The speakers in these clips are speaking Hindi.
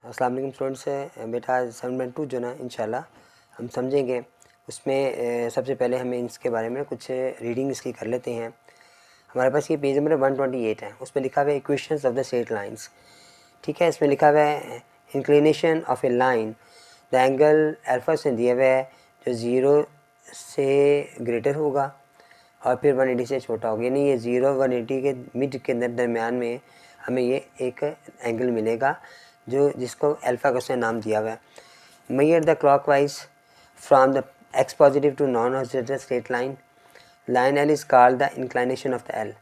अस्सलाम वालेकुम स्टूडेंट्स। बेटा 7.2 जो ना इंशाल्लाह हम समझेंगे। उसमें सबसे पहले हमें इसके बारे में कुछ रीडिंग इसकी कर लेते हैं। हमारे पास ये पेज नंबर 128 है, उस पर लिखा हुआ है equations of the straight lines. ठीक है, इसमें लिखा हुआ है inclination of A line, the angle alpha से दिया हुआ है जो 0 से ग्रेटर होगा और फिर 180 से छोटा होगा, यानी ये 0 180 के मिड के अंदर दरमियान में हमें ये एक एंगल मिलेगा जो जिसको अल्फ़ा का उसने नाम दिया हुआ है। Measure the clockwise from the X positive to non horizontal straight line, line L is called the inclination of the L.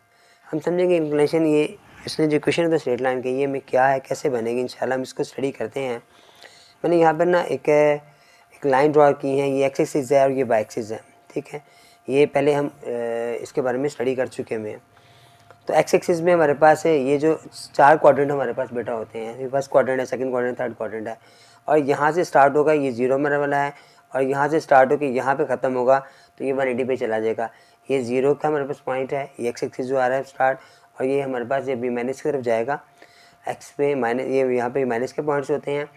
हम समझेंगे इंक्लिनेशन, ये इसने जो equation of the straight line की ये में क्या है, कैसे बनेगी, इंशाल्लाह हम इसको स्टडी करते हैं। मैंने यहाँ पर ना एक लाइन ड्रॉ की है, ये एक्स एक्सिस है और ये वाई एक्सिस है। ठीक है, ये पहले हम इसके बारे में स्टडी कर चुके हैं। तो एक्स एक्सिस में हमारे पास है ये जो 4 क्वाड्रेंट हमारे पास बेटा होते हैं, फर्स्ट क्वाड्रेंट है, सेकंड क्वाड्रेंट, थर्ड क्वाड्रेंट है, और यहाँ से स्टार्ट होगा ये 0 में वाला है और यहाँ से स्टार्ट होकर यहाँ पे ख़त्म होगा तो ये 180 पे चला जाएगा। ये 0 का हमारे पास पॉइंट है, ये एक्स एक्सिस जो आ रहा है स्टार्ट, और ये हमारे पास ये बी माइनस की तरफ जाएगा, एक्स पे माइनस, ये यहाँ पे माइनस के पॉइंट्स होते हैं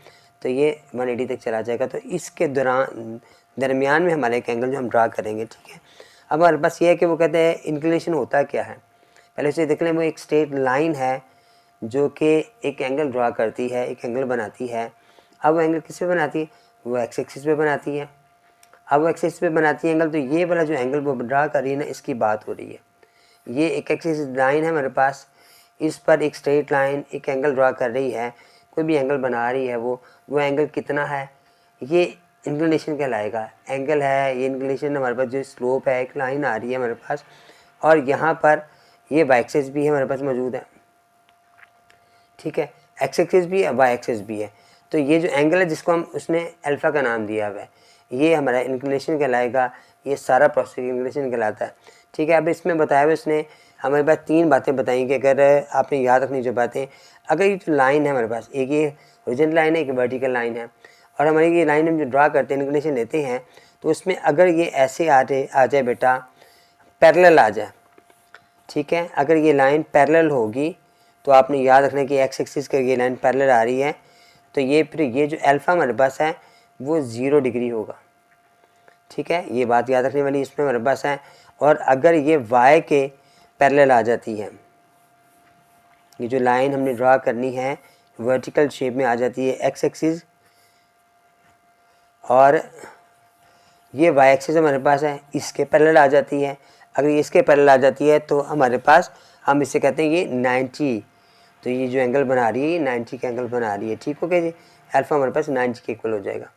तो ये 180 तक चला जाएगा। तो इसके दरमियान में हमारे एक एंगल जो हम ड्रा करेंगे। ठीक है, अब हमारे पास ये है कि वो कहते हैं इंक्लिनेशन होता क्या है। पहले से देख लें, वो एक स्ट्रेट लाइन है जो कि एक एंगल ड्रा करती है, एक एंगल बनाती है। अब वो एंगल किस पे बनाती है, वो एक्स एक्सिस पे बनाती है। अब वो एक्स एक्सिस पे बनाती है एंगल, तो ये वाला जो एंगल वो ड्रा कर रही है ना, इसकी बात हो रही है। ये एक एक्सिस लाइन है हमारे पास, इस पर एक स्ट्रेट लाइन एक एंगल ड्रा कर रही है, कोई भी एंगल बना रही है, वो एंगल कितना है, ये इंक्लिनेशन कहलाएगा। एंगल है ये इंक्लिनेशन, हमारे पास जो स्लोप है, एक लाइन आ रही है हमारे पास, और यहाँ पर ये वाई एक्सिस भी हमारे पास मौजूद है। ठीक है, एक्स एक्सिस भी है, वाई एक्सिस भी है। तो ये जो एंगल है जिसको हम उसने अल्फ़ा का नाम दिया हुआ है, ये हमारा इंक्लिनेशन कहलाएगा। ये सारा प्रोसेस इंक्लिनेशन कहलाता है। ठीक है, अब इसमें बताया हुआ उसने हमारे पास 3 बातें बताई कि अगर आपने याद रखनी जो बातें, अगर ये जो लाइन है हमारे पास, एक ये हॉरिजॉन्टल लाइन है, एक वर्टिकल लाइन है, और हमारी ये लाइन हम जो ड्रा करते हैं इंक्लिनेशन लेते हैं, तो उसमें अगर ये ऐसे आ जाए बेटा, पैरेलल आ जाए। ठीक है, अगर ये लाइन पैरेलल होगी तो आपने याद रखना कि एक्स एक्सिस की ये लाइन पैरेलल आ रही है, तो ये फिर ये जो अल्फ़ा हमारे पास है वो 0 डिग्री होगा। ठीक है, ये बात याद रखने वाली इसमें हमारे पास है। और अगर ये वाई के पैरेलल आ जाती है, ये जो लाइन हमने ड्रा करनी है वर्टिकल शेप में आ जाती है एक्स एक्सिस, और ये वाई एक्सिस हमारे पास है, इसके पैरेलल आ जाती है। अगर ये इसके पैरेलल आ जाती है तो हमारे पास, हम इसे कहते हैं ये 90, तो ये जो एंगल बना रही है ये 90 का एंगल बना रही है। ठीक हो गया जी, अल्फ़ा हमारे पास 90 के इक्वल हो जाएगा।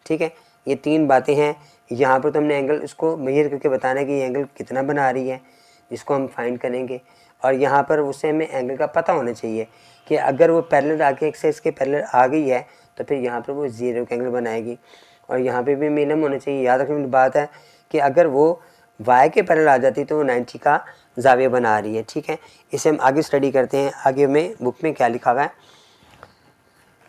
ठीक है, ये 3 बातें हैं। यहाँ पर तो हमने एंगल इसको मेजर करके बताना है कि ये एंगल कितना बना रही है, जिसको हम फाइंड करेंगे। और यहाँ पर उससे हमें एंगल का पता होना चाहिए कि अगर वो पैरेलल आके एक्सिस के पैरेलल आ गई है तो फिर यहाँ पर वो 0 का एंगल बनाएगी। और यहाँ पे भी मिनिमम होना चाहिए। याद रखने की बात है कि अगर वो वाई के पैरेलल आ जाती तो वो 90 का जाविया बना रही है। ठीक है, इसे हम आगे स्टडी करते हैं। आगे में बुक में क्या लिखा हुआ है,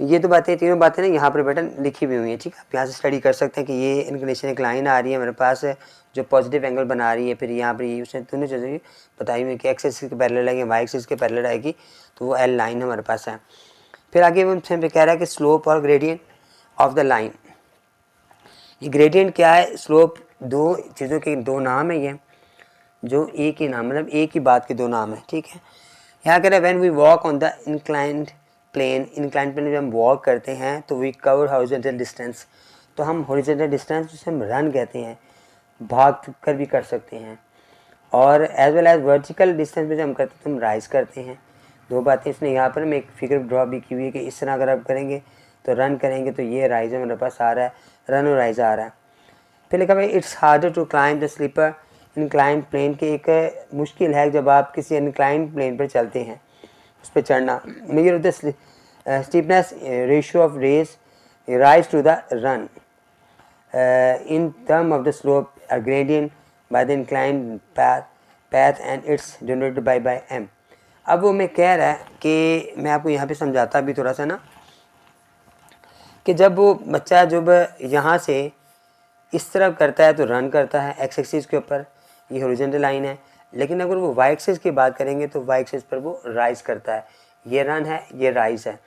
ये तो बातें, तीनों बातें ना यहाँ पर बेटा लिखी हुई हुई है। ठीक है, आप यहाँ से स्टडी कर सकते हैं कि ये इंक्लिनेशन एक लाइन आ रही है मेरे पास जो पॉजिटिव एंगल बना रही है। फिर यहाँ पर ये उसने दोनों चीज़ें बताई हुई कि एक्स एक्सिस के पैरेलल आएगी, वाई एक्सिस के पैरेलल आएगी, तो वो एल लाइन हमारे पास है। फिर आगे वो कह रहा है कि स्लोप और ग्रेडियंट ऑफ द लाइन। ये ग्रेडियंट क्या है, स्लोप दो चीज़ों के दो नाम है, ये जो एक ही नाम, मतलब एक ही बात के दो नाम है। ठीक है, यहाँ कह रहे हैं when we walk on the inclined plane, inclined plane जब हम वॉक करते हैं तो वी कवर हॉरिजॉन्टल डिस्टेंस, तो हम हॉरिजॉन्टल डिस्टेंस जिसे हम रन कहते हैं, भाग कर भी कर सकते हैं, और as well as vertical distance में जब हम करते हैं तो हम राइज करते हैं। 2 बातें इसने यहाँ पर मैं एक फिगर ड्रॉ भी की हुई है कि इस तरह अगर आप करेंगे तो रन करेंगे तो ये राइज है मेरे पास आ रहा है, रन और राइज आ रहा है। फिर लिखा भाई it's harder to climb the slipper inclined plane, के एक मुश्किल है जब आप किसी इंक्लाइंड प्लेन पर चलते हैं, उस पर चढ़ना। Measure of the steepness ratio of race rise to the run in term of the slope gradient by the inclined path and it's generated by M. अब वो मैं कह रहा है कि मैं आपको यहाँ पे समझाता भी थोड़ा सा ना, कि जब वो बच्चा जब यहाँ से इस तरफ करता है तो रन करता है एक्स एक्सिस के ऊपर, ये हॉरिजॉन्टल लाइन है। लेकिन अगर वो वाई एक्सिस की बात करेंगे तो वाई एक्सिस पर वो राइज करता है, ये रन है, ये राइज है।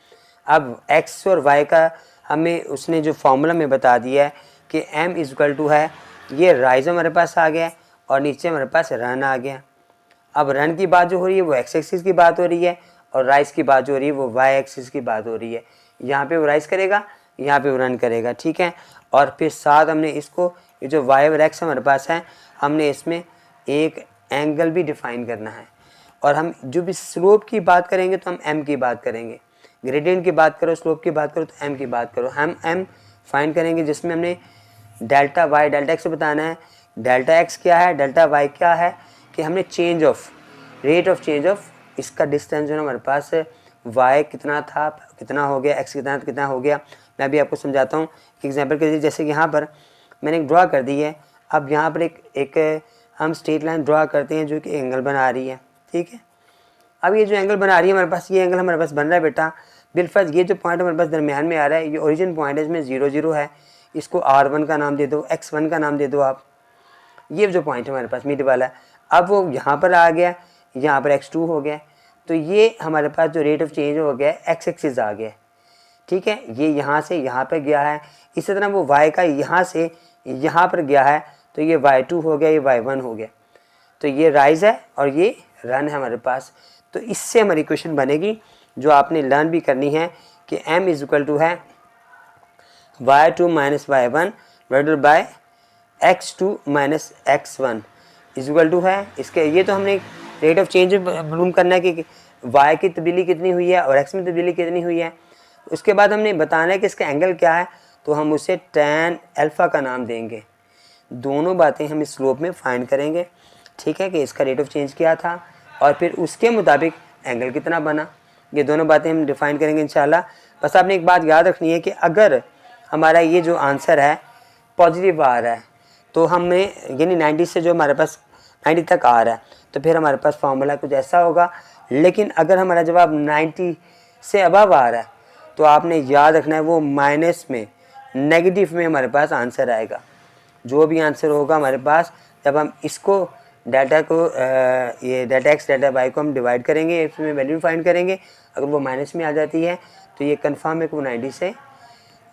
अब x और y का हमें उसने जो फॉर्मूला में बता दिया है कि m इक्वल टू है, ये राइज हमारे पास आ गया और नीचे हमारे पास रन आ गया। अब रन की बात जो हो रही है वो x एक्सिस की बात हो रही है और राइज की बात जो हो रही है वो y एक्सिस की बात हो रही है। यहाँ पे वो राइज करेगा, यहाँ पे वो रन करेगा, ठीक है। और फिर साथ हमने इसको, ये जो y और x हमारे पास है, हमने इसमें एक एंगल भी डिफाइन करना है। और हम जो भी स्लोप की बात करेंगे तो हम m की बात करेंगे, ग्रेडियंट की बात करो, स्लोप की बात करो तो m की बात करो। हम m फाइंड करेंगे जिसमें हमने डेल्टा y डेल्टा x बताना है। डेल्टा x क्या है, डेल्टा y क्या है कि हमने change of rate of change of इसका डिस्टेंस जो है हमारे पास y कितना था, कितना हो गया, x कितना हो गया। मैं भी आपको समझाता हूँ एग्जांपल के लिए। जैसे यहाँ पर मैंने एक ड्रा कर दी है, अब यहाँ पर एक हम स्ट्रेट लाइन ड्रा करते हैं जो कि एंगल बना रही है, ठीक है। अब ये जो एंगल बना रही है हमारे पास, ये एंगल हमारे पास बन रहा है बेटा। बिलफर्ज ये जो पॉइंट हमारे पास दरमियान में आ रहा है, ये ओरिजिन पॉइंट है, इसमें 0 0 है, इसको r1 का नाम दे दो, x1 का नाम दे दो आप। ये जो पॉइंट है हमारे पास मिड वाला, अब वो यहाँ पर आ गया, यहाँ पर x2 हो गया, तो ये हमारे पास जो रेट ऑफ चेंज हो गया x एक्सिस आ गया, ठीक है। ये यहाँ से यहाँ पर गया है, इसी तरह वो y का यहाँ से यहाँ पर गया है, तो ये y2 हो गया, ये y1 हो गया। तो ये राइज है और ये रन है हमारे पास। तो इससे हमारी इक्वेशन बनेगी जो आपने लर्न भी करनी है कि m इज इक्वल टू है y2 minus y1 divided by x2 minus x1 is equal to है इसके। ये तो हमने रेट ऑफ चेंज मालूम करना है कि y की तब्दीली कितनी हुई है और x में तब्दीली कितनी हुई है। उसके बाद हमने बताना है कि इसका एंगल क्या है, तो हम उसे tan अल्फ़ा का नाम देंगे। दोनों बातें हम इस स्लोप में फाइंड करेंगे, ठीक है, कि इसका रेट ऑफ चेंज क्या था और फिर उसके मुताबिक एंगल कितना बना। ये दोनों बातें हम डिफाइन करेंगे इंशाल्लाह। बस आपने एक बात याद रखनी है कि अगर हमारा ये जो आंसर है पॉजिटिव आ रहा है तो हमें यानी 90 से जो हमारे पास 90 तक आ रहा है तो फिर हमारे पास फार्मूला कुछ ऐसा होगा। लेकिन अगर हमारा जवाब 90 से अबव आ रहा है तो आपने याद रखना है वो माइनस में, नेगेटिव में हमारे पास आंसर आएगा। जो भी आंसर होगा हमारे पास, जब हम इसको डाटा को ये डाटा एक्स डाटा वाई को हम डिवाइड करेंगे, इसमें वैल्यू फाइंड करेंगे, अगर वो माइनस में आ जाती है तो ये कंफर्म है कि वो 90 से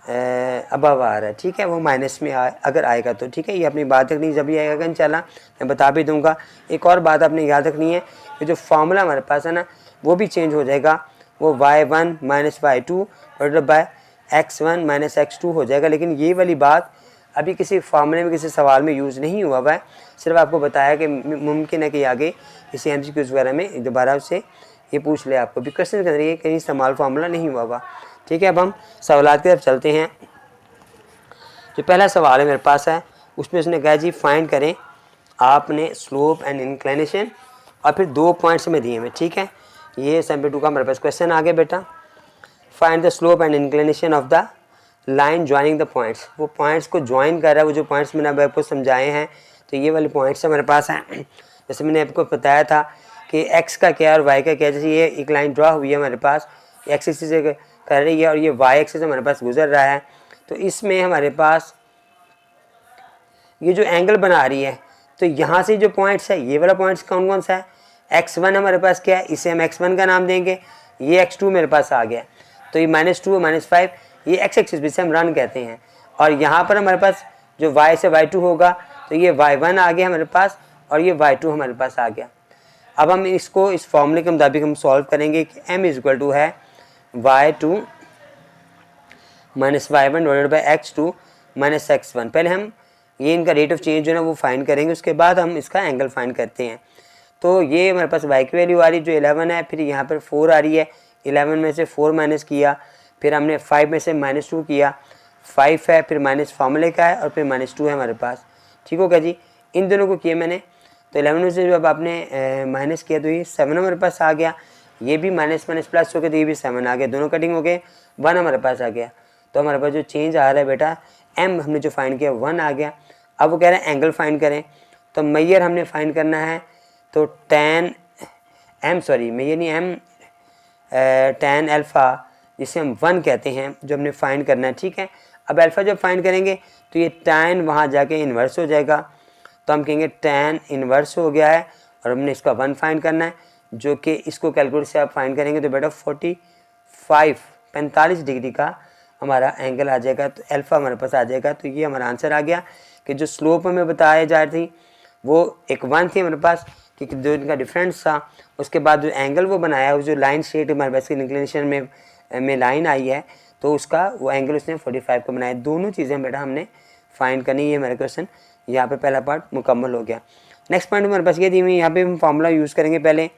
अबव आ रहा है, ठीक है। वो माइनस में अगर आएगा तो ठीक है, ये अपनी बात रखनी। जब भी आएगा इंशाल्लाह मैं बता भी दूंगा। एक और बात आपने याद रखनी है कि जो फार्मूला हमारे पास है ना वो भी चेंज हो जाएगा, वो y1 minus y2 divided by x1 minus x2 हो जाएगा। लेकिन ये वाली बात अभी किसी फार्मूले में किसी सवाल में यूज़ नहीं हुआ हुआ है, सिर्फ आपको बताया कि मुमकिन है कि आगे किसी MCQs वगैरह में दोबारा उससे ये पूछ ले आपको भी क्वेश्चन कर रही है, कहीं इस्तेमाल फार्मूला नहीं हुआ हुआ, ठीक है। अब हम सवालात की तरफ चलते हैं। जो पहला सवाल है मेरे पास है उसमें उसने कहा जी फाइंड करें आपने स्लोप एंड इंक्लिनेशन और फिर 2 पॉइंट्स में दिए हुए, ठीक है। ये सैम्पल 2 का हमारे पास क्वेश्चन आ गया बेटा। Find the slope and inclination of the line joining the points. वो पॉइंट्स को ज्वाइन कर रहा है, वो जो पॉइंट्स मैंने अब आपको समझाए हैं तो ये वाले पॉइंट्स हमारे पास हैं। जैसे मैंने आपको बताया था कि x का क्या और y का क्या। जैसे ये एक लाइन ड्रा हुई है हमारे पास, x एक्सिस से कर रही है और ये y एक्सिस हमारे पास गुजर रहा है, तो इसमें हमारे पास ये जो एंगल बना रही है तो यहाँ से जो पॉइंट्स है ये वाला पॉइंट्स कौन कौन सा है, x1 हमारे पास क्या है, इसे हम x1 का नाम देंगे। ये x2 मेरे पास आ गया, तो ये -2 -5 ये x एक्सिस जिसे हम रन कहते हैं। और यहाँ पर हमारे पास जो y से y2 होगा तो ये y1 आ गया हमारे पास और ये y2 हमारे पास आ गया। अब हम इसको इस फॉर्मूले के मुताबिक हम सॉल्व करेंगे कि m इज इक्वल टू है y2 minus y1 divided by x2 minus x1। पहले हम ये इनका रेट ऑफ चेंज जो है ना वो फाइंड करेंगे, उसके बाद हम इसका एंगल फाइंड करते हैं। तो ये हमारे पास y की वैल्यू आ रही है जो 11 है, फिर यहाँ पर 4 आ रही है, 11 में से 4 माइनस किया, फिर हमने 5 में से -2 किया, 5 है, फिर माइनस फार्मूले का है और फिर -2 है हमारे पास, ठीक होगा जी। इन दोनों को किया मैंने, तो 11 में से जब आपने माइनस किया तो ये 7 हमारे पास आ गया, ये भी माइनस माइनस प्लस हो गया तो ये भी 7 आ गया, दोनों कटिंग हो गए, 1 हमारे पास आ गया। तो हमारे पास जो चेंज आ रहा है बेटा m हमने जो फाइंड किया 1 आ गया। अब वो कह रहे हैं एंगल फाइंड करें, तो मैयर हमने फाइंड करना है, तो tan अल्फ़ा जिसे हम 1 कहते हैं जो हमने फाइंड करना है, ठीक है। अब अल्फ़ा जब फाइंड करेंगे तो ये tan वहाँ जाके इन्वर्स हो जाएगा, तो हम कहेंगे tan इन्वर्स हो गया है और हमने इसका 1 फाइंड करना है, जो कि इसको कैलकुलेट से आप फाइंड करेंगे तो बेटा 45 45 डिग्री का हमारा एंगल आ जाएगा, तो अल्फ़ा हमारे पास आ जाएगा। तो ये हमारा आंसर आ गया कि जो स्लोप हमें बताया जा रही थी वो एक 1 थी हमारे पास, क्योंकि जो इनका डिफरेंस था। उसके बाद जो एंगल वो बनाया, वो जो लाइन शेड हमारे पास इंक्लिनेशन में लाइन आई है, तो उसका वो एंगल उसने 45 का बनाया। दोनों चीज़ें बेटा हमने फाइंड करनी है। मेरा क्वेश्चन यहाँ पे पहला पार्ट मुकम्मल हो गया। नेक्स्ट पॉइंट हमारे पास ये दी हुई, यहाँ पे हम फार्मूला यूज़ करेंगे। पहले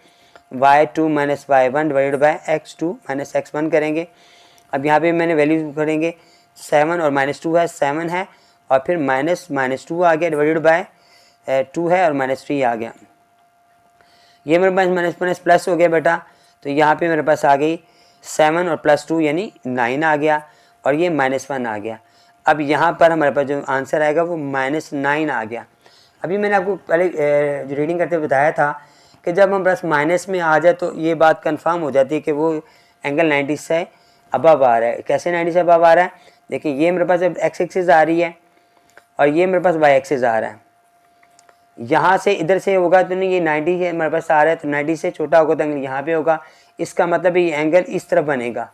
y2 - y1 divided by x2 - x1 करेंगे। अब यहाँ पे मैंने वैल्यू करेंगे 7 और -2 है, 7 है और फिर -2 आ गया डिवाइडेड बाय 2 है और -3 आ गया। ये मेरे पास माइनस प्लस हो गया बेटा, तो यहाँ पे मेरे पास आ गई 7 और +2 यानी 9 आ गया और ये -1 आ गया। अब यहाँ पर हमारे पास जो आंसर आएगा वो -9 आ गया। अभी मैंने आपको पहले रीडिंग करते हुए बताया था कि जब हम प्लस माइनस में आ जाए तो ये बात कंफर्म हो जाती है कि वो एंगल 90 से अबव आ रहा है। कैसे 90 से अबव आ रहा है? देखिए ये मेरे पास अब x एक्सिस आ रही है और ये मेरे पास y एक्सिस आ रहा है। यहाँ से इधर से होगा तो नहीं, ये 90 है मेरे पास आ रहा है, तो 90 से छोटा होगा तो एंगल यहाँ पे होगा। इसका मतलब ये एंगल इस तरफ बनेगा।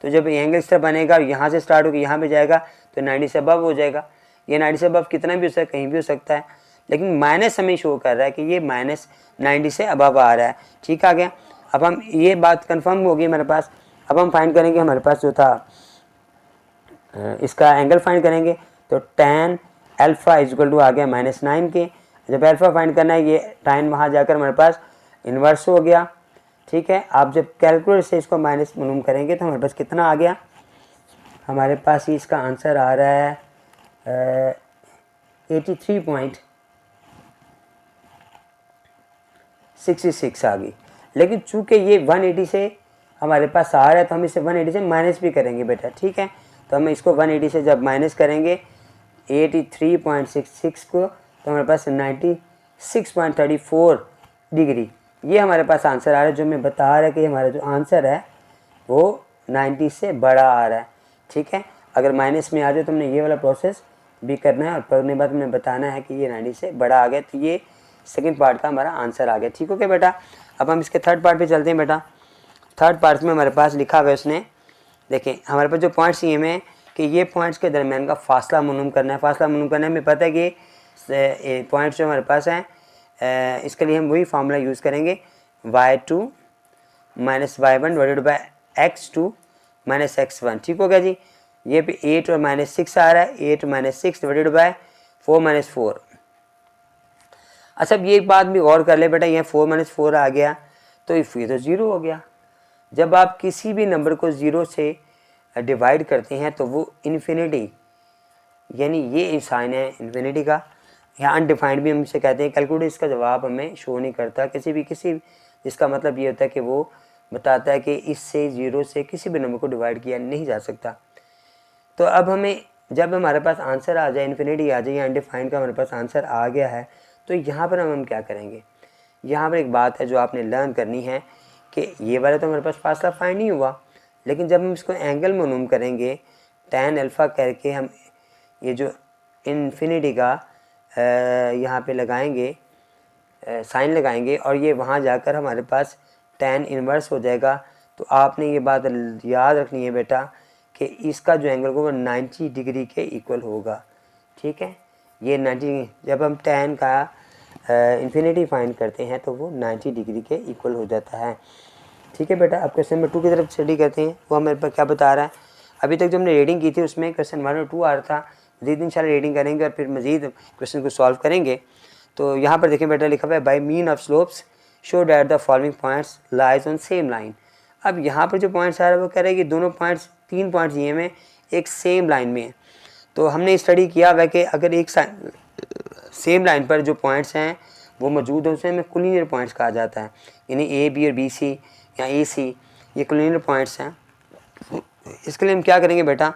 तो जब ये एंगल इस तरफ बनेगा, यहाँ से स्टार्ट होकर यहाँ पे जाएगा तो 90 से अबव हो जाएगा। ये 90 से अबव कितना भी हो सकता है, कहीं भी हो सकता है, लेकिन माइनस हमें शो कर रहा है कि ये -90 से अबव आ रहा है। ठीक आ गया। अब हम ये बात कंफर्म हो गई हमारे पास। अब हम फाइंड करेंगे हमारे पास जो था इसका एंगल फाइंड करेंगे, तो tan अल्फ़ा इक्वल टू आ गया -9 के। जब अल्फ़ा फाइंड करना है, ये tan वहाँ जाकर हमारे पास इन्वर्स हो गया। ठीक है। आप जब कैलकुलेटर से इसको माइनस मालूम करेंगे तो हमारे पास कितना आ गया, हमारे पास ही इसका आंसर आ रहा है 83.66 आ गई। लेकिन चूँकि ये 180 से हमारे पास आ रहा है तो हम इसे 180 से माइनस भी करेंगे बेटा। ठीक है। तो हम इसको 180 से जब माइनस करेंगे 83.66 को, तो हमारे पास 96.34 डिग्री ये हमारे पास आंसर आ रहा है। जो मैं बता रहा है कि हमारा जो आंसर है वो 90 से बड़ा आ रहा है। ठीक है। अगर माइनस में आ जाए तो हमने ये वाला प्रोसेस भी करना है और करने के बाद हमने बताना है कि ये 90 से बड़ा आ गया। तो ये सेकंड पार्ट का हमारा आंसर आ गया। ठीक हो गया बेटा। अब हम इसके थर्ड पार्ट पे चलते हैं बेटा। थर्ड पार्ट में हमारे पास लिखा हुआ है उसने, देखिए हमारे पास जो पॉइंट्स ये में कि ये पॉइंट्स के दरमियान का फासला मालूम करना है। फासला मालूम करना है, हमें पता है कि पॉइंट्स जो हमारे पास हैं इसके लिए हम वही फार्मूला यूज़ करेंगे, y2 - y1 divided by x2 - x1। ठीक हो गया जी। ये पे 8 और -6 आ रहा है, 8 - 6 डिवाइडेड बाय 4 - 4। अच्छा अब ये एक बात भी गौर कर ले बेटा, ये 4 - 4 आ गया तो ये तो 0 हो गया। जब आप किसी भी नंबर को 0 से डिवाइड करते हैं तो वो इन्फिनिटी, यानी ये साइन है इन्फिनिटी का, या अनडिफाइंड भी हम इसे कहते हैं। कैलकुलेटर इसका जवाब हमें शो नहीं करता किसी जिसका मतलब ये होता है कि वो बताता है कि इससे 0 से किसी भी नंबर को डिवाइड किया नहीं जा सकता। तो अब हमें जब हमारे पास आंसर आ जाए, इन्फिनिटी आ जाए या अनडिफाइंड का हमारे पास आंसर आ गया है, तो यहाँ पर हम क्या करेंगे, यहाँ पर एक बात है जो आपने लर्न करनी है कि ये वाला तो हमारे पास फासला फाइंड नहीं हुआ, लेकिन जब हम इसको एंगल मालूम करेंगे tan अल्फ़ा करके हम ये जो इन्फिनिटी का यहाँ पे लगाएंगे, साइन लगाएंगे और ये वहाँ जाकर हमारे पास tan इन्वर्स हो जाएगा। तो आपने ये बात याद रखनी है बेटा कि इसका जो एंगल होगा 90 डिग्री के इक्वल होगा। ठीक है। ये 90, जब हम tan का इन्फिनिटी फाइंड करते हैं तो वो 90 डिग्री के इक्वल हो जाता है। ठीक है बेटा। अब क्वेश्चन नंबर 2 की तरफ स्टडी करते हैं। वो हमारे पास क्या बता रहा है। अभी तक जो हमने रीडिंग की थी उसमें क्वेश्चन 1 और 2 आ रहा था। मज़ीद इंशाल्लाह रीडिंग करेंगे और फिर मज़ीद क्वेश्चन को सॉल्व करेंगे। तो यहाँ पर देखिए बेटा लिखा हुआ है by mean of slopes show that the following points lies on same line. अब यहाँ पर जो पॉइंट्स आ रहा है वो कह रहे हैं कि दोनों पॉइंट्स, 3 पॉइंट्स ये में एक सेम लाइन में है। तो हमने स्टडी किया हुआ है कि अगर एक सेम लाइन पर जो पॉइंट्स हैं वो मौजूद है उसे हमें कोलिनियर पॉइंट्स कहा जाता है। यानी ए बी और बी सी या ए सी ये कोलिनियर पॉइंट्स हैं। इसके लिए हम क्या करेंगे बेटा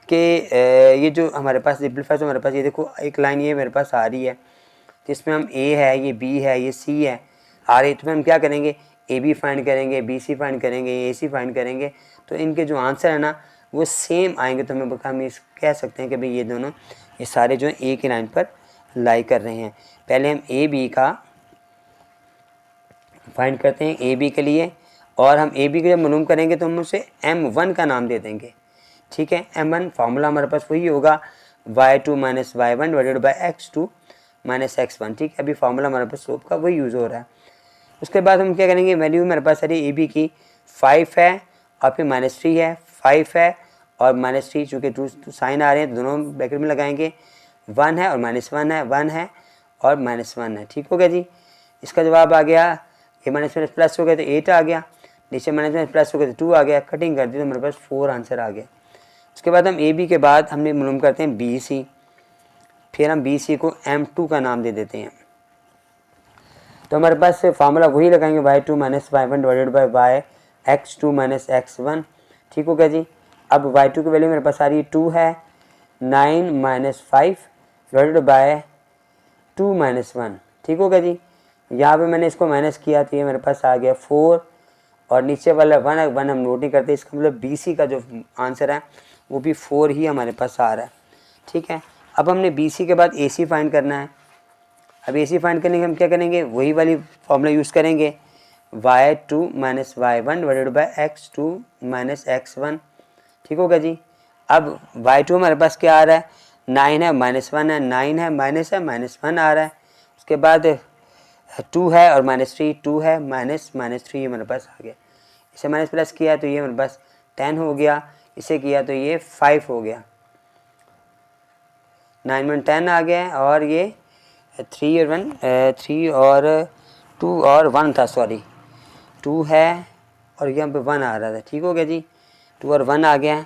कि ये जो हमारे पास सिंपलीफाई, हमारे पास ये देखो एक लाइन ये मेरे पास आ रही है, तो इसमें हम ए है, ये बी है, ये सी है आ रही है। तो हम क्या करेंगे, ए बी फाइंड करेंगे, बी सी फाइंड करेंगे, ए सी फाइंड करेंगे। तो इनके जो आंसर है ना वो सेम आएंगे। तो हम इस कह सकते हैं कि भाई ये दोनों ये सारे जो एक ही लाइन पर लाई कर रहे हैं। पहले हम ए बी का फाइंड करते हैं ए बी के लिए, और हम ए बी के जब मालूम करेंगे तो हम उसे M1 का नाम दे देंगे। ठीक है, M1 फार्मूला हमारे पास वही होगा y2 minus y1 divided by x2 minus x1। ठीक है, अभी फार्मूला हमारे पास स्लोप का वही यूज़ हो रहा है। उसके बाद हम क्या करेंगे, वैल्यू मेरे पास सारी ए बी की 5 है और फिर -3 है, 5 है और -3, चूँकि टू साइन आ रहे हैं तो दोनों ब्रैकेट में लगाएंगे। 1 है और -1 है, 1 है और -1 है। ठीक हो गया जी, इसका जवाब आ गया। ये माइनस माइनस प्लस हो गया तो 8 आ गया, नीचे माइनस माइनस प्लस हो गया तो 2 आ गया, कटिंग कर दी तो मेरे पास 4 आंसर आ गया। उसके बाद हम ए बी के बाद हमने मालूम करते हैं बी सी, फिर हम बी सी को M2 का नाम दे देते हैं। तो हमारे पास फार्मूला वही लगाएंगे y2 minus y1 divided by y x2 minus x1। ठीक हो गया जी, अब y2 की वैल्यू मेरे पास आ रही है 2 है, 9 माइनस 5 डिवाइडेड बाय 2 माइनस 1। ठीक हो गया जी, यहाँ पे मैंने इसको माइनस किया तो ये मेरे पास आ गया 4 और नीचे वाला 1 हम नोट नहीं करते, इसका मतलब बी सी का जो आंसर है वो भी 4 ही हमारे पास आ रहा है। ठीक है, अब हमने बी सी के बाद ए सी फाइंड करना है। अब ए सी फाइंड करने के हम क्या करेंगे, वही वाली फॉर्मूला यूज़ करेंगे y2 minus y1 divided by x2 minus x1। ठीक हो गया जी, अब y2 हमारे पास क्या आ रहा है, 9 है -1 है, 9 है -1 आ रहा है। उसके बाद 2 है और -3, 2 है -3 हमारे पास आ गया। इसे माइनस प्लस किया तो ये हमारे पास 10 हो गया, इसे किया तो ये 5 हो गया, 9 में 10 आ गया और ये 3 और 2 और 1 था, सॉरी 2 है और यहाँ पे 1 आ रहा था। ठीक हो गया जी, 2 और 1 आ गया।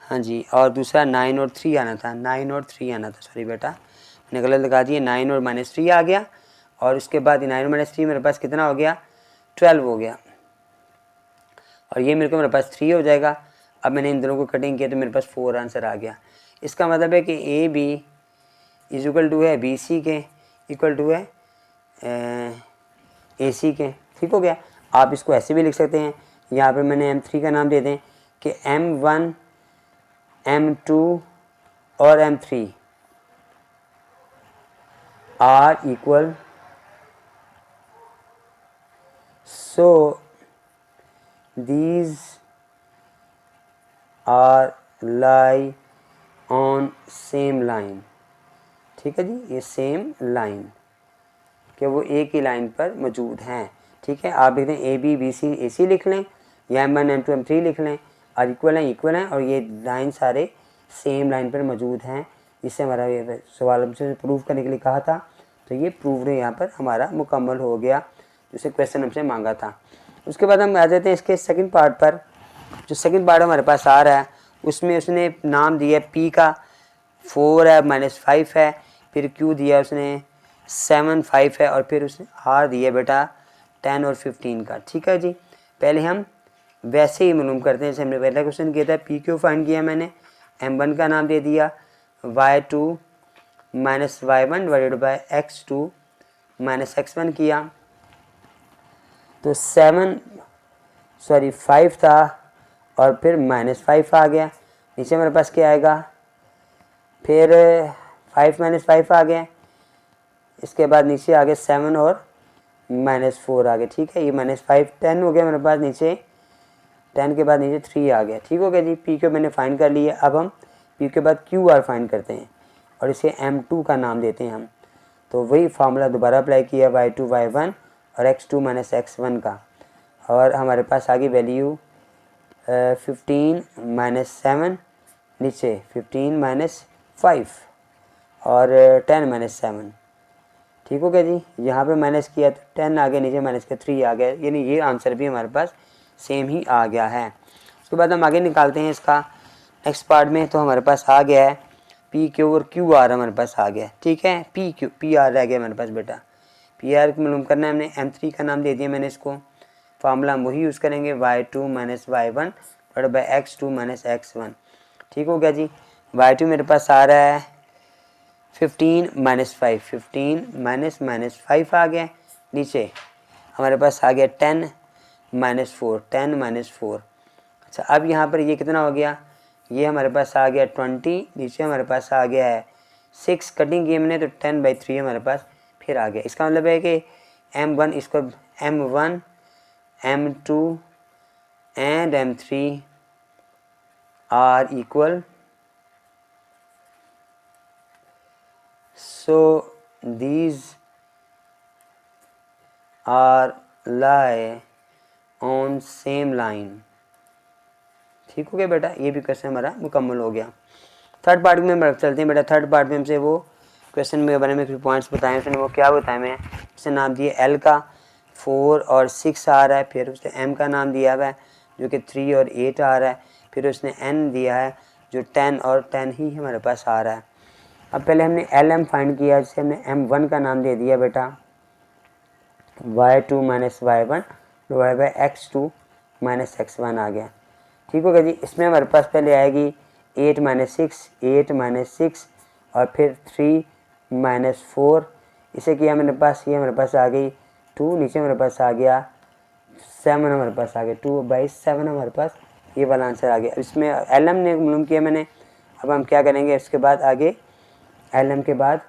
हाँ जी, और दूसरा 9 और 3 आना था, 9 और 3 आना था, सॉरी बेटा मैंने गलत लगा दिया, 9 और -3 आ गया और उसके बाद 9 और -3 मेरे पास कितना हो गया, 12 हो गया और ये मेरे पास 3 हो जाएगा। अब मैंने इन दोनों को कटिंग किया तो मेरे पास 4 आंसर आ गया। इसका मतलब है कि A B is equal to है बी सी के, इक्वल टू है ए सी के। ठीक हो गया, आप इसको ऐसे भी लिख सकते हैं, यहाँ पे मैंने M3 का नाम दे दें कि M1 M2 और M3 are equal, so these are lie on same line। ठीक है जी, ये सेम लाइन कि वो एक ही लाइन पर मौजूद हैं। ठीक है, आप लिख दें ए बी बी सी ए सी लिख लें या M1 M2 M3 लिख लें और इक्वल हैं और ये लाइन सारे सेम लाइन पर मौजूद हैं। इससे हमारा ये सवाल हमसे प्रूव करने के लिए कहा था, तो ये प्रूव यहाँ पर हमारा मुकम्मल हो गया, जिसे क्वेश्चन हमसे मांगा था। उसके बाद हम आ जाते हैं इसके सेकंड पार्ट पर। जो सेकंड पार्ट हमारे पास आ रहा है उसमें उसने नाम दिया पी का 4 है -5 है, फिर क्यू दिया उसने 7 5 है और फिर उसने आर दिया बेटा 10 और 15 का। ठीक है जी, पहले हम वैसे ही मालूम करते हैं जैसे हमने पहला क्वेश्चन किया था। पी क्यू फाइंड किया मैंने, M1 का नाम दे दिया, y2 minus y1 divided by x2 minus x1 किया तो 5 था और फिर -5 आ गया। नीचे मेरे पास क्या आएगा, फिर 5 -5 आ गया, इसके बाद नीचे आ गया 7 और -4 आ गया। ठीक है, ये -5 10 हो गया मेरे पास, नीचे 10 के बाद नीचे 3 आ गया। ठीक हो गया जी, पी क्यू मैंने फाइंड कर लिया। अब हम पी के बाद क्यू आर फाइंड करते हैं और इसे M2 का नाम देते हैं हम। तो वही फार्मूला दोबारा अप्लाई किया y2 y1 और x2 माइनस x1 का, और हमारे पास आ गई वैल्यू 15 -7, नीचे 15 -5 और 10 -7। ठीक हो गया जी, यहाँ पे माइनस किया तो 10 आ गया, नीचे माइनस किया 3 आ गया, यानी ये आंसर भी हमारे पास सेम ही आ गया है। उसके बाद हम आगे निकालते हैं इसका नेक्स्ट पार्ट में। तो हमारे पास आ गया है पी क्यू और क्यू आर हमारे पास आ गया। ठीक है, पी आर रह गया मेरे पास बेटा। पी आर को मालूम करना है, हमने M3 का नाम दे दिया मैंने इसको। फार्मूला हम वही यूज़ करेंगे y2 minus y1 divided by x2 minus x1। ठीक हो गया जी, y2 मेरे पास आ रहा है 15 -5, 15 -5 आ गया, नीचे हमारे पास आ गया 10 -4। अच्छा, अब यहाँ पर ये कितना हो गया, ये हमारे पास आ गया 20, नीचे हमारे पास आ गया है 6, कटिंग की हमने तो 10/3 हमारे पास फिर आ गया। इसका मतलब है कि M1 इसको M1 M2 and M3 are equal, so these are lie on same line। ठीक हो गया बेटा, ये भी क्वेश्चन हमारा मुकम्मल हो गया। थर्ड पार्ट में हम चलते हैं बेटा। थर्ड पार्ट में हमसे वो क्वेश्चन के बारे में कुछ पॉइंट्स बताए, उसने वो क्या बताया, मैं उसने नाम दिए एल का 4 और 6 आ रहा है, फिर उसने एम का नाम दिया हुआ है जो कि 3 और 8 आ रहा है, फिर उसने एन दिया है जो 10 और 10 ही हमारे पास आ रहा है। अब पहले हमने एल एम फाइंड किया, जिसे हमने M1 का नाम दे दिया बेटा y2 minus y1 divide by x2 minus x1 आ गया। ठीक होगा जी। इसमें हमारे पास पहले आएगी 8 माइनस 6 और फिर 3 माइनस 4, इसे किया मेरे पास, ये हमारे पास आ गई 2, नीचे हमारे पास आ गया 7, हमारे पास आ गया 2/7 हमारे पास ये वाला आंसर आ गया। इसमें एल एम ने मालूम किया मैंने। अब हम क्या करेंगे, इसके बाद आगे एल एम के बाद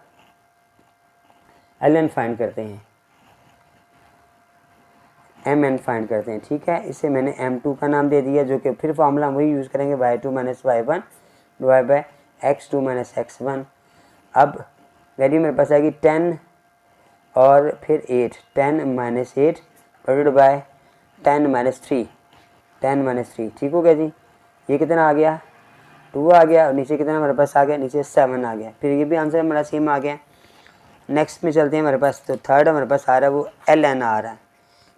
एल एन फाइंड करते हैं, एम एन फाइंड करते हैं। ठीक है, इसे मैंने M2 का नाम दे दिया, जो कि फिर फार्मूला वही यूज़ करेंगे y2 minus y1 divide by x2 minus x1। अब वैल्यू मेरे पास आएगी 10 और फिर 8, 10 minus 8 divide by 10 minus 3, 10 minus 3। ठीक हो गया जी। ये कितना आ गया, 2 आ गया, और नीचे कितना हमारे पास आ गया, नीचे 7 आ गया। फिर ये भी आंसर हमारा सेम आ गया। नेक्स्ट में चलते हैं हमारे पास, तो थर्ड हमारे पास आ रहा है वो एल एन आ रहा है।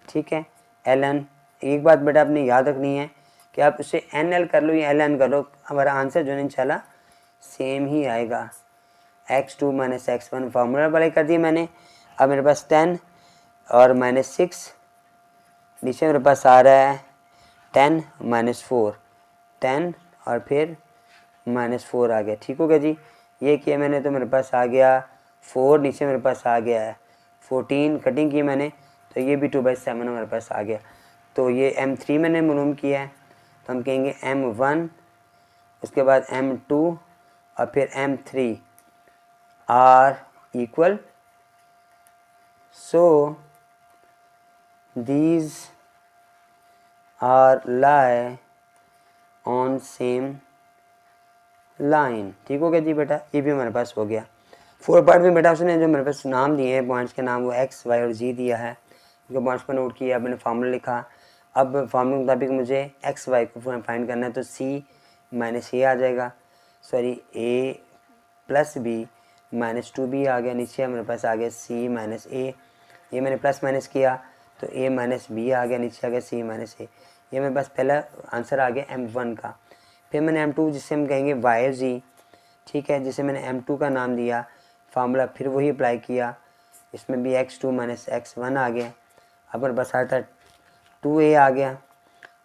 ठीक है, एल एन, एक बात बेटा आपने याद रखनी है कि आप उसे एन एल कर लो या एल एन कर लो, हमारा आंसर जो है इंशाल्लाह सेम ही आएगा। x2 minus x1 formula apply कर दिया मैंने। अब मेरे पास 10 और माइनस 6, नीचे मेरे पास आ रहा है 10 माइनस 4, 10 और फिर माइनस 4 आ गया। ठीक हो गया जी। ये किया मैंने तो मेरे पास आ गया 4, नीचे मेरे पास आ गया है 14, कटिंग की मैंने तो ये भी 2/7 हमारे पास आ गया। तो ये M3 मैंने मालूम किया है, तो हम कहेंगे M1, उसके बाद M2 और फिर M3 are equal, so these are lie on same line. ठीक हो गया जी बेटा, ये भी हमारे पास हो गया। 4 पार्ट में बेटा उसने जो मेरे पास नाम दिए हैं पॉइंट्स के नाम, वो x, y और z दिया है, उनके पॉइंट्स पर नोट किया, मैंने फार्मूला लिखा। अब फार्मूले के मुताबिक मुझे x, y को फाइंड करना है, तो c माइनस a आ जाएगा, sorry a plus b minus 2b आ गया, नीचे हमारे पास आ गया c माइनस a, ये मैंने प्लस माइनस किया तो a माइनस b आ गया, नीचे आ गया c माइनस a, ये मेरे पास पहला आंसर आ गया M1 का। फिर मैंने M2 जिसे हम कहेंगे y z, ठीक है, जिसे मैंने M2 का नाम दिया, फार्मूला फिर वही अप्लाई किया, इसमें भी x2 माइनस x1 आ गया। अब मेरे पास आता 2a आ गया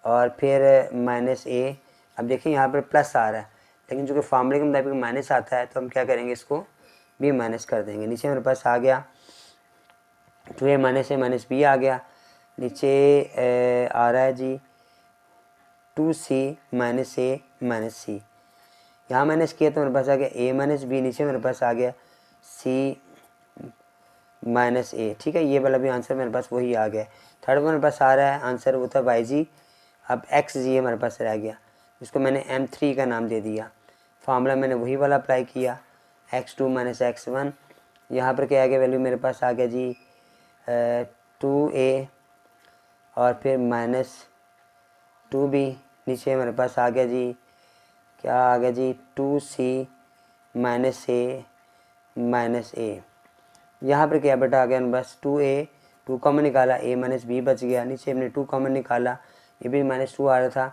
और फिर माइनस a। अब देखिए यहाँ पर प्लस आ रहा है, लेकिन जो कि फार्मूले के मुताबिक माइनस आता है, तो हम क्या करेंगे, इसको भी माइनस कर देंगे। नीचे मेरे पास आ गया 2a minus a minus b आ गया, नीचे आ रहा है जी 2c minus a minus c, यहाँ माइनस किया तो मेरे पास आ गया a माइनस b, नीचे मेरे पास आ गया c माइनस a। ठीक है, ये वाला भी आंसर मेरे पास वही आ गया। थर्ड मेरे पास आ रहा है आंसर, वो था yg। अब xg हमारे पास रह गया, जिसको मैंने M3 का नाम दे दिया, फार्मूला मैंने वही वाला अप्लाई किया, x2 माइनस x1। यहाँ पर क्या आ गया, वैल्यू मेरे पास आ गया जी 2a और फिर माइनस 2b, नीचे मेरे पास आ गया जी, क्या आ गया जी 2c minus a minus a। यहाँ पर क्या बेटा आ गया बस 2a, 2 कॉमन निकाला, a माइनस b बच गया, नीचे हमने 2 कॉमन निकाला, ये भी माइनस 2 आ रहा था,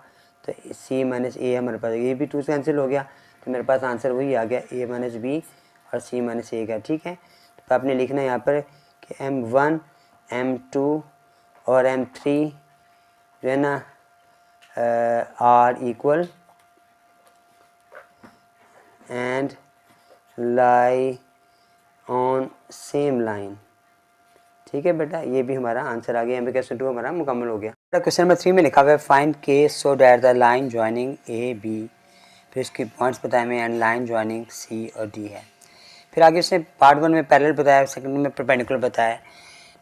तो c माइनस a हमारे पास, ये भी 2 से कैंसिल हो गया, तो मेरे पास आंसर वही आ गया a माइनस b और c माइनस a का। ठीक है, तो आपने लिखना है यहाँ पर कि M1, M2 और M3 जो है ना are equal and lie on same line. ठीक है बेटा, ये भी हमारा आंसर आ गया, यहाँ पे क्वेश्चन 2 हमारा मुकम्मल हो गया। क्वेश्चन नंबर 3 में लिखा हुआ है फाइंड के so that the line joining A B, फिर इसके पॉइंट्स बताए हुए एंड लाइन ज्वाइनिंग सी और डी है। फिर आगे उसने पार्ट 1 में पैरेलल बताया, सेकंड में परपेंडिकुलर बताया।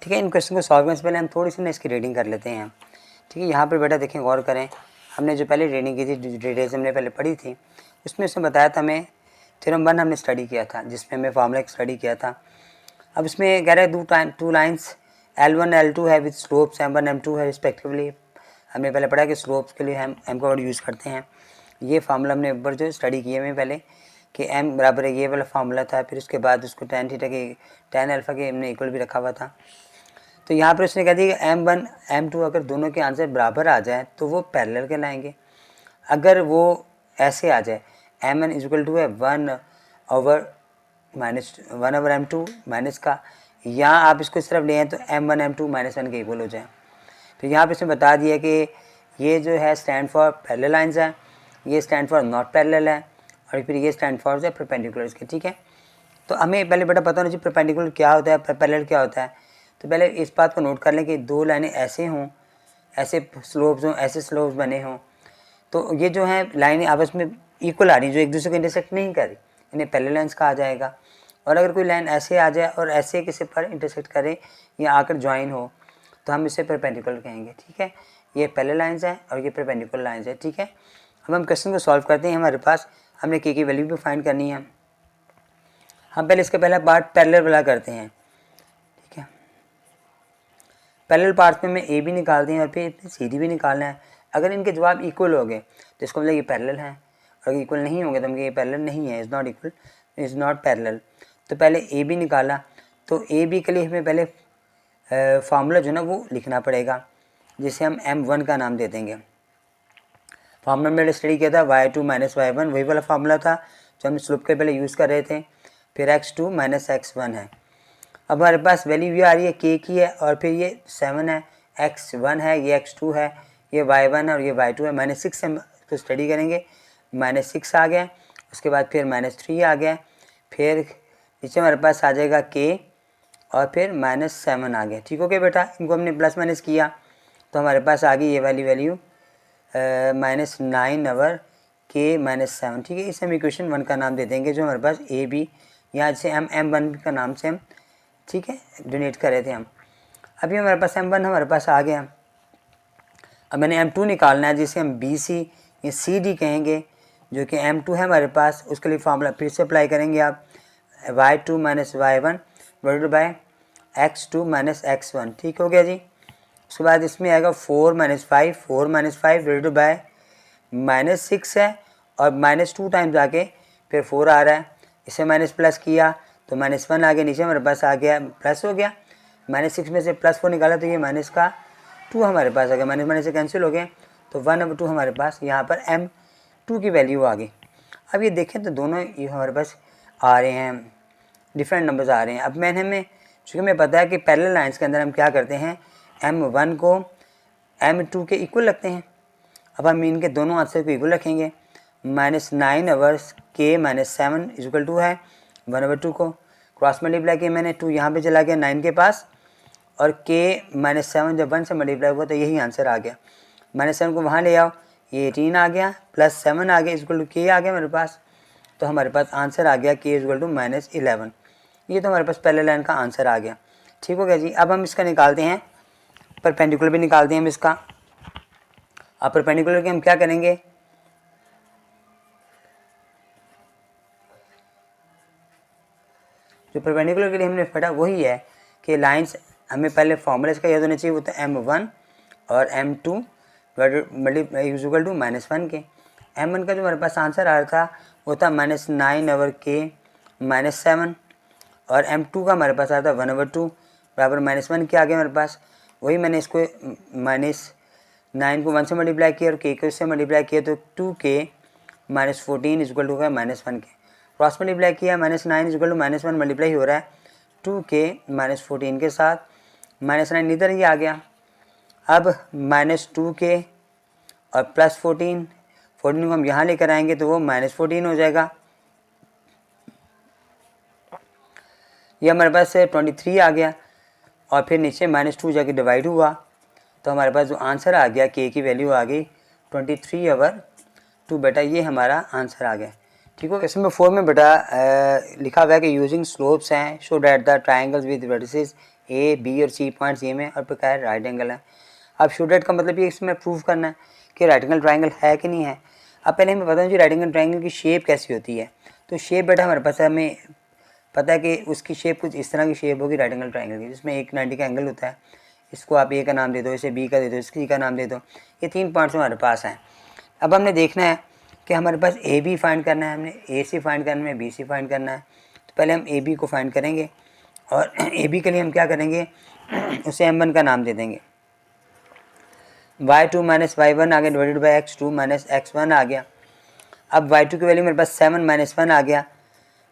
ठीक है, इन क्वेश्चन को सॉल्व करने से पहले हम थोड़ी सी ना इसकी रीडिंग कर लेते हैं। ठीक है। यहाँ पर बेटा देखें, गौर करें, हमने जो पहले रीडिंग की थी, डिटेल्स हमने पहले पढ़ी थी, उसमें उसने बताया था हमें थ्योरम 1 हमने स्टडी किया था, जिसमें हमें फार्मूला स्टडी किया था। अब इसमें कह रहे हैं टू लाइन्स L1 L2 है विद स्लोप्स M1 M2 है रिस्पेक्टिवली। हमने पहले पढ़ा कि स्लोप्स के लिए हम M का वर्ड यूज़ करते हैं। ये फार्मूला हमने ऊपर जो स्टडी किए में पहले कि M बराबर है, ये वाला फार्मूला था। फिर उसके बाद उसको tan थीटा के tan अल्फ़ा के हमने इक्वल भी रखा हुआ था। तो यहाँ पर उसने कह दिया कि M1 M2 अगर दोनों के आंसर बराबर आ जाए तो वो पैरेलल कहलाएंगे। अगर वो ऐसे आ जाए M1 इक्वल टू है 1/-1/M2 माइनस का, या आप इसको इस तरफ ले आए तो M1 M2 -1 के इक्वल हो जाए। तो यहाँ पे इसने बता दिया कि ये जो है स्टैंड फॉर पैरेलल लाइंस है, ये स्टैंड फॉर नॉट पैरेलल है, और फिर ये स्टैंड फॉर जो परपेंडिकुलर के। ठीक है, तो हमें पहले बेटा पता होना चाहिए परपेंडिकुलर क्या होता है, पैरेलल क्या होता है। तो पहले इस बात को नोट कर लें कि दो लाइनें ऐसे हों, ऐसे स्लोप्स हों, ऐसे स्लोप्स बने हों, तो ये जो है लाइनें आपस में इक्वल आ रही, जो एक दूसरे को इंटरसेक्ट नहीं कर रही, इन्हें पैरेलल लाइंस कहा जाएगा। और अगर कोई लाइन ऐसे आ जाए और ऐसे किसी पर इंटरसेक्ट करे या आकर ज्वाइन हो तो हम इसे परपेंडिकुलर कहेंगे। ठीक है, ये पैरेलल लाइंस है और ये परपेंडिकुलर लाइंस है। ठीक है, अब हम क्वेश्चन को सॉल्व करते हैं। हमारे पास हमने के की वैल्यू भी फाइंड करनी है। हम पहले इसका पहला पार्ट पैरेलल वाला करते हैं। ठीक है, पैरेलल पार्ट में हमें ए भी निकालते हैं और फिर सी डी भी निकालना है। अगर इनके जवाब इक्वल हो गए तो इसको मतलब ये पैरेलल है, और अगर इक्वल नहीं होंगे तो हम ये पैरेलल नहीं है, is not equal, is not parallel. तो पहले ए बी निकाला, तो ए बी के लिए हमें पहले फार्मूला जो है ना वो लिखना पड़ेगा, जिसे हम M1 का नाम दे देंगे। फार्मूला में स्टडी किया था y2 - y1, वही वाला फार्मूला था जो हम स्लोप के पहले यूज़ कर रहे थे। फिर x2 - x1 है। अब हमारे पास वैल्यू ये आ रही है k की है, और फिर ये 7 है, x1 है, ये x2 है, ये y1 है और ये y2 है। -6 से हम इसको स्टडी करेंगे, -6 आ गया, उसके बाद फिर -3 आ गया, फिर नीचे हमारे पास आ जाएगा k और फिर -7 आ गया। ठीक हो गया बेटा, इनको हमने प्लस माइनस किया तो हमारे पास आ गई ये वाली वैल्यू -9 k -7। ठीक है, इसे हम इक्वेशन 1 का नाम दे देंगे, जो हमारे पास ए बी यहाँ से हम M1 का नाम से हम ठीक है डोनेट कर रहे थे हम। अभी हमारे पास M1 हमारे पास आ गया। अब मैंने M2 निकालना है, जिसे हम BC या CD कहेंगे, जो कि M2 है हमारे पास। उसके लिए फार्मूला फिर से अप्लाई करेंगे आप, y2 - y1 divided by x2 - x1। ठीक हो गया जी। उसके बाद इसमें आएगा 4 - 5 डिवाइडेड बाय -6 है, और -2 टाइम्स आके फिर 4 आ रहा है, इसे माइनस प्लस किया तो -1 आ गया, नीचे हमारे पास आ गया प्लस हो गया। -6 में से +4 निकाला तो ये -2 हमारे पास आ गया, माइनस से कैंसिल हो गए, तो 1/2 हमारे पास यहाँ पर M2 की वैल्यू आ गई। अब ये देखें तो दोनों ये हमारे पास आ रहे हैं, डिफरेंट नंबर्स आ रहे हैं। अब मैंने हमें चूँकि हमें पता है कि पैरेलल लाइंस के अंदर हम क्या करते हैं, M1 को M2 के इक्वल रखते हैं। अब हम इनके दोनों आंसर को इक्वल रखेंगे। -9 k -7 = है 1/2 को क्रॉस मल्टीप्लाई किया मैंने, 2 यहाँ पे चला गया 9 के पास, और k -7 जब 1 से मल्टीप्लाई हुआ तो यही आंसर आ गया। -7 को वहाँ ले आओ, ये 18 आ गया, +7 आ गया = k आ गया मेरे पास। तो हमारे पास आंसर आ गया k = -11। ये तो हमारे पास पहले लाइन का आंसर आ गया। ठीक हो गया जी। अब हम इसका निकालते हैं, परपेंडिकुलर भी निकालते हैं हम इसका। अब परपेंडिकुलर के हम क्या करेंगे, जो परपेंडिकुलर के लिए हमने पढ़ा वही है कि लाइंस हमें पहले फॉर्मूला इसका याद होना चाहिए, वो तो M1 और M2 =-1 के। M1 का जो हमारे पास आंसर आ रहा था वो था -9/k -7, और M2 का हमारे पास आ रहा था 1/2 बराबर -1 के आ गया हमारे पास। वही मैंने इसको -9 को 1 से मल्टीप्लाई किया और k को इससे मल्टीप्लाई किया, तो 2k -14 = -1 के। क्रॉस मल्टीप्लाई किया, -9 = -1 मल्टीप्लाई हो रहा है 2k -14 के साथ, -9 इधर ही आ गया। अब -2k और +14 को हम यहाँ लेकर आएंगे तो वो -14 हो जाएगा। ये हमारे पास 23 आ गया, और फिर नीचे -2 जाके डिवाइड हुआ, तो हमारे पास जो आंसर आ गया k की वैल्यू आ गई 23/2 बेटा, ये हमारा आंसर आ गया। ठीक हो। क्वेश्चन नंबर 4 में बेटा लिखा हुआ है कि यूजिंग स्लोप्स हैं show that the triangles with vertices A B और C पॉइंट्स ये में और प्रकार राइट एंगल है। अब शो डैट का मतलब ये इसमें प्रूव करना है कि राइट एंगल ट्राइंगल है कि नहीं है। अब पहले हमें पता है जी राइट एंगल ट्राइंगल की शेप कैसी होती है। तो शेप बेटा हमारे पास हमें पता है कि उसकी शेप कुछ इस तरह की शेप होगी राइट एंगल ट्राइंगल की, जिसमें 190 का एंगल होता है। इसको आप ए का नाम दे दो, इसे बी का दे दो, इसकी का नाम दे दो। ये 3 पॉइंट्स हमारे पास हैं। अब हमने देखना है कि हमारे पास ए बी फाइंड करना है, हमने ए सी फाइंड करना है, बी सी फाइंड करना है। तो पहले हम ए बी को फाइंड करेंगे और ए बी के लिए हम क्या करेंगे, उसे M1 का नाम दे देंगे। y2 माइनस y1 आ गया divided by x2 minus x1 आ गया। अब y2 की वैल्यू मेरे पास 7 माइनस 1 आ गया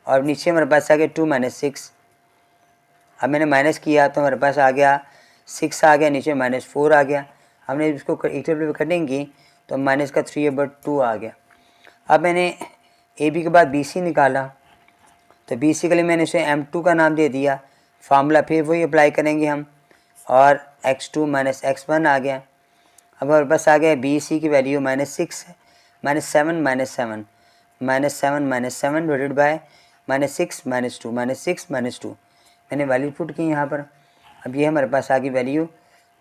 और नीचे मेरे पास आ गया 2 माइनस 6। अब मैंने माइनस किया तो मेरे पास आ गया 6 आ गया, नीचे माइनस 4 आ गया। हमने इसको एक टेबल पर कटेंगे तो माइनस का 3/2 आ गया। अब मैंने ए बी के बाद बी सी निकाला तो बी सी के लिए मैंने इसे M2 का नाम दे दिया। फार्मूला फिर वही अप्लाई करेंगे हम और x2 माइनस x1 आ गया। अब हमारे पास आ गया बी सी की वैल्यू -6 है, -7 -7 -7 -7 डिवाइडेड बाय -6 -2 -6 -2 मैंने वैल्यू पुट की यहाँ पर। अब ये हमारे पास आ गई वैल्यू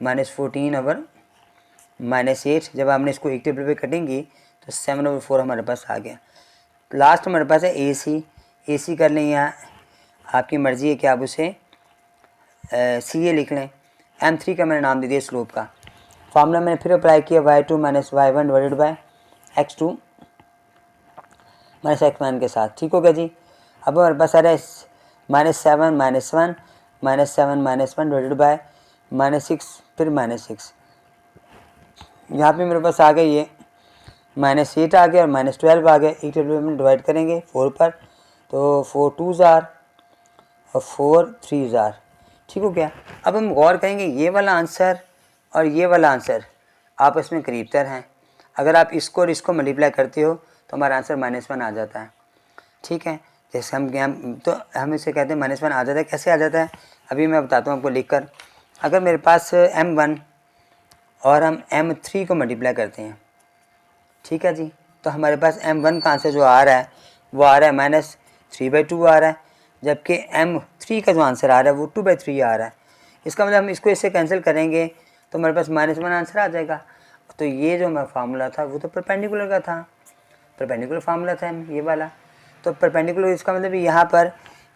-14/-8। जब हमने इसको एक टेबल पे कटेंगे तो 7/4 हमारे पास आ गया। लास्ट हमारे पास है ए सी कर लें, यहाँ आपकी मर्ज़ी है कि आप उसे सी ए लिख लें। M3 का मैंने नाम दे दिया स्लोप का। फार्मूला मैंने फिर अप्लाई किया y2 minus y1 divided by x2 minus x1 के साथ। ठीक हो गया जी। अब हमारे पास आ रहा है -7 -1 -7 -1 डिवाइडेड बाय -6 फिर -6। यहाँ पे मेरे पास आ गया ये -8 आ गया और -12 आ गया। एक टेबल में डिवाइड करेंगे 4 पर तो 4 2s और 4 3s। ठीक हो गया। अब हम गौर करेंगे ये वाला आंसर और ये वाला आंसर आपस में करीब तर हैं। अगर आप इसको और इसको मल्टीप्लाई करते हो तो हमारा आंसर -1 आ जाता है। ठीक है, जैसे हम इसे कहते हैं -1 आ जाता है। कैसे आ जाता है अभी मैं बताता हूँ आपको लिखकर। अगर मेरे पास M1 और हम M3 को मल्टीप्लाई करते हैं, ठीक है जी, तो हमारे पास M1 का आंसर जो आ रहा है वो आ रहा है -3/2 आ रहा है, जबकि M3 का जो आंसर आ रहा है वो 2/3 आ रहा है। इसका मतलब हम इसको इससे कैंसिल करेंगे तो हमारे पास -1 आंसर आ जाएगा। तो ये जो हमारा फार्मूला था वो तो परपेंडिकुलर का था, परपेंडिकुलर फार्मूला था ये वाला। तो परपेंडिकुलर इसका मतलब यहाँ पर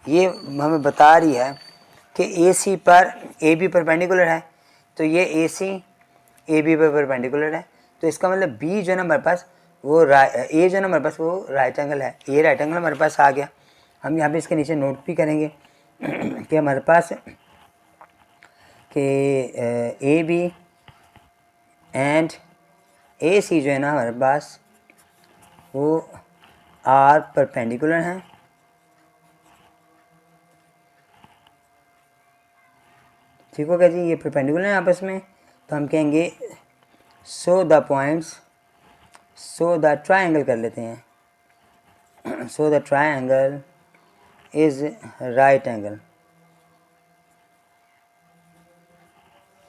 ये हमें बता रही है कि ए सी पर ए बी परपेंडिकुलर है, तो ये ए सी ए बी पर परपेंडिकुलर है। तो इसका मतलब बी जो है ना हमारे पास वो ए जो है ना हमारे पास वो राइट एंगल है। ए राइट एंगल हमारे पास आ गया। हम यहाँ पे इसके नीचे नोट भी करेंगे कि हमारे पास कि ए बी एंड ए सी जो है ना हमारे पास वो आर परपेंडिकुलर हैं। ठीक हो गया जी, ये परपेंडिकुलर हैं आपस में। तो हम कहेंगे so the points, so the triangle कर लेते हैं। So the triangle is right angle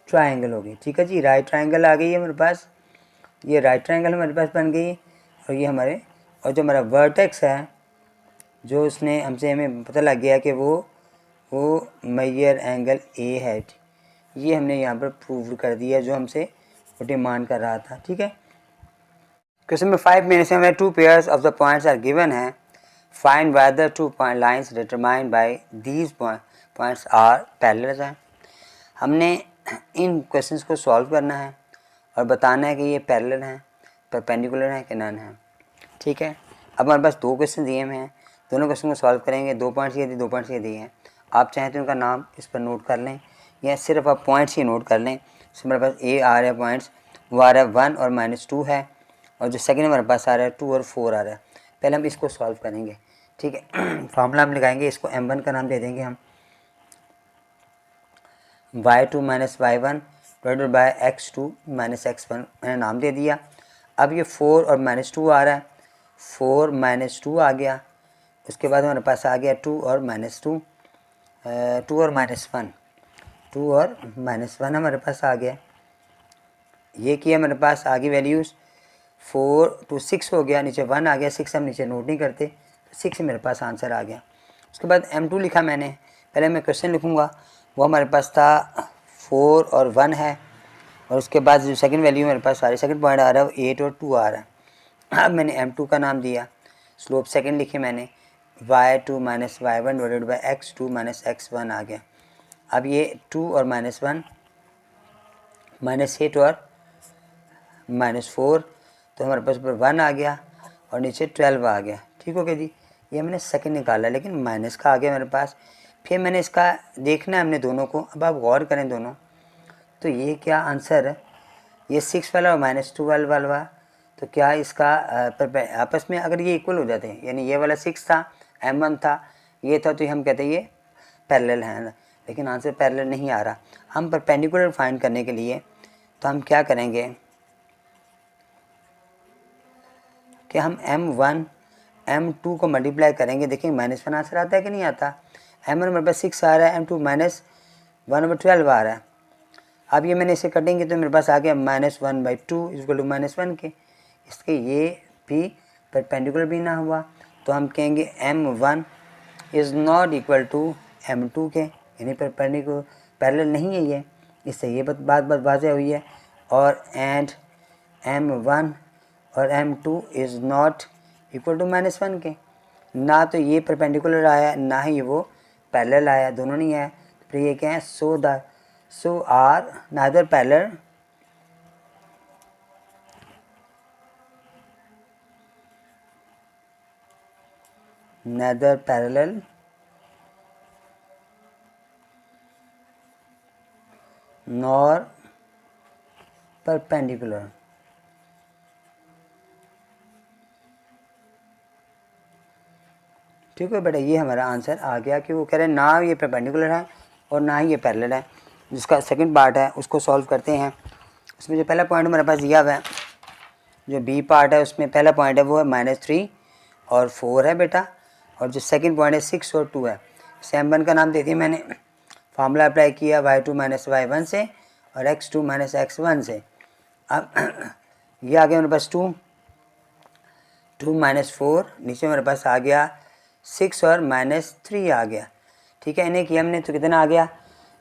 triangle होगी। ठीक है जी, राइट ट्रायंगल आ गई है मेरे पास। ये राइट ट्रायंगल हमारे पास बन गई और ये हमारे और जो हमारा वर्टेक्स है जो उसने हमसे हमें पता लग गया कि वो मेजर एंगल ए है। ये हमने यहाँ पर प्रूव कर दिया जो हमसे वो डिमांड कर रहा था। ठीक है, क्वेश्चन नंबर 5 में से हमें 2 pairs of the points are given है, find whether 2 point lines determined by these points are parallel हैं। हमने इन क्वेश्चंस को सॉल्व करना है और बताना है कि ये पैरेलल हैं, परपेंडिकुलर हैं कि नन हैं। ठीक है, अब हमारे पास 2 क्वेश्चन दिए हुए हैं, दोनों क्वेश्चन को सॉल्व करेंगे। 2 पॉइंट्स ये दिए, 2 पॉइंट्स ये दिए हैं। आप चाहें तो उनका नाम इस पर नोट कर लें या सिर्फ आप पॉइंट्स ही नोट कर लें। इसमें हमारे पास ए आ रहा है पॉइंट्स, वो आ रहा है 1 और -2 है, और जो सेकंड हमारे पास आ रहा है 2 और 4 आ रहा है। पहले हम इसको सॉल्व करेंगे। ठीक है, फार्मूला हम लगाएंगे, इसको M1 का नाम दे देंगे हम। y2 minus y1 divided by x2 minus x1 मैंने नाम दे दिया। अब ये 4 और -2 आ रहा है, 4 -2 आ गया। उसके बाद हमारे पास आ गया 2 और -2, 2 और -1, 2 और -1 हमारे पास आ गया। ये किया हमारे पास आगे वैल्यूज़ 4 to 6 हो गया, नीचे 1 आ गया। 6 हम नीचे नोट नहीं करते, 6 मेरे पास आंसर आ गया। उसके बाद M2 लिखा मैंने। पहले मैं क्वेश्चन लिखूँगा, वो हमारे पास था 4 और 1 है, और उसके बाद जो सेकंड वैल्यू मेरे पास सारे सेकंड पॉइंट आ रहा है वो 8 और 2 आ रहा है। अब मैंने m2 का नाम दिया, स्लोप सेकंड लिखी मैंने, y2 minus y1 divided by x2 minus x1 आ गया। अब ये 2 और -1 -8 और -4, तो हमारे पास ऊपर 1 आ गया और नीचे 12 आ गया। ठीक हो गया जी, ये मैंने सेकंड निकाला, लेकिन माइनस का आ गया मेरे पास। फिर मैंने इसका देखना है हमने दोनों को, अब आप गौर करें दोनों, तो ये क्या आंसर है, ये 6 वाला और -12 वाला, तो क्या इसका आपस में अगर ये इक्वल हो जाते हैं, यानी ये वाला 6 था, m1 था, ये था, तो हम कहते हैं ये पैरेलल है ना, लेकिन आंसर पैरेलल नहीं आ रहा। हम परपेंडिकुलर फाइंड करने के लिए तो हम क्या करेंगे कि हम m1 m2 को मल्टीप्लाई करेंगे, देखिए -1 आंसर आता है कि नहीं आता। m1 मेरे पास 6 आ रहा है, m2 -1/12 आ रहा है। अब ये मैंने इसे कटेंगे तो मेरे पास आ गया -1/2 इक्वल टू -1 के। इसके ये भी परपेंडिकुलर भी ना हुआ, तो हम कहेंगे m1 is not equal to m2 के, यानी परपेंडिकुलर पैरेलल नहीं है ये। इससे ये बात वाज़ेह हुई है। और एंड m1 और m2 is not equal to -1 के, ना तो ये परपेंडिकुलर आया ना ही वो पैरेलल आया, दोनों नहीं आया। फिर ये क्या है, so are neither parallel nor perpendicular. ठीक है बेटा, ये हमारा आंसर आ गया कि वो कह रहे हैं ना ये परपेंडिकुलर है और ना ही ये पैरेलल है। जिसका सेकंड पार्ट है उसको सॉल्व करते हैं। उसमें जो पहला पॉइंट मेरे पास दिया हुआ है, जो बी पार्ट है उसमें पहला पॉइंट है वो है -3 और 4 है बेटा, और जो सेकंड पॉइंट है 6 और 2 है। m1 का नाम दे दिया मैंने, फार्मूला अप्लाई किया y2 माइनस y1 से और x2 माइनस x1 से। अब ये आ गया मेरे पास 2 -4, नीचे मेरे पास आ गया 6 और -3 आ गया। ठीक है, इन्हें किया हमने तो कितना आ गया,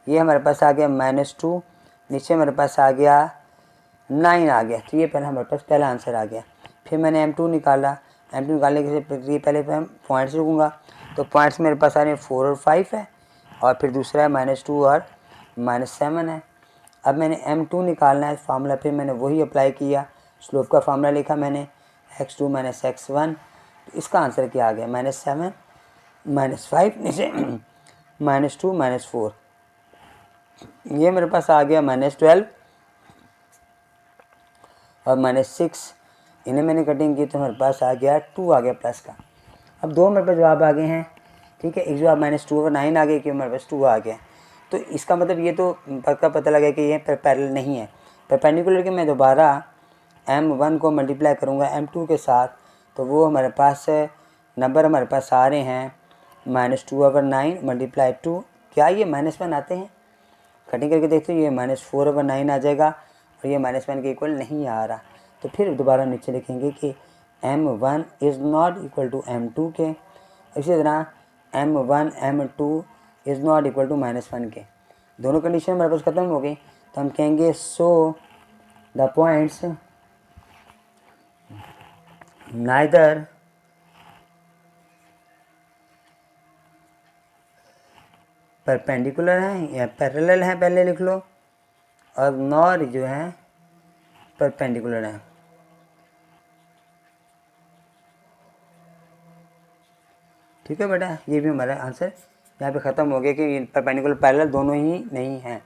ये हमारे पास आ गया -2, नीचे मेरे पास आ गया 9 आ गया। तो ये पहले हमारे पास पहला आंसर आ गया। फिर मैंने m2 निकाला, m2 निकालने के प्रक्रिया पहले मैं पॉइंट्स रखूँगा, तो पॉइंट्स मेरे पास आ रहे हैं 4 और 5 है, और फिर दूसरा है -2 और -7 है। अब मैंने m2 निकालना है फार्मूला, फिर मैंने वही अप्लाई किया, स्लोप का फार्मूला लिखा मैंने x2 माइनस x1, तो इसका आंसर क्या आ गया, -7 -5 नीचे -2 -4, ये मेरे पास आ गया -12 और -6। इन्हें मैंने कटिंग की तो मेरे पास आ गया 2 आ गया प्लस का। अब दो मेरे पास जवाब आ गए हैं। ठीक है, एक जवाब -2 और 9 आ गया, कि मेरे पास 2 आ गया। तो इसका मतलब ये तो पता लगा कि ये पैरेलल नहीं है। परपेंडिकुलर के मैं दोबारा m1 को मल्टीप्लाई करूँगा m2 के साथ, तो वो हमारे पास नंबर हमारे पास आ रहे हैं -2/9 मल्टीप्लाई 2, क्या ये -1 आते हैं? कटिंग करके देखते हो, ये -4/9 आ जाएगा और ये -1 के इक्वल नहीं आ रहा। तो फिर दोबारा नीचे लिखेंगे कि m1 is not equal to m2 के, इसी तरह m1 m2 is not equal to -1 के। दोनों कंडीशन हमारे पास ख़त्म हो गई, तो हम कहेंगे so the points neither perpendicular हैं या पैरेलल हैं, पहले लिख लो, और नॉर जो है परपेंडिकुलर है। ठीक है बेटा, ये भी हमारा आंसर यहाँ पे ख़त्म हो गया कि परपेंडिकुलर पैरेलल दोनों ही नहीं हैं।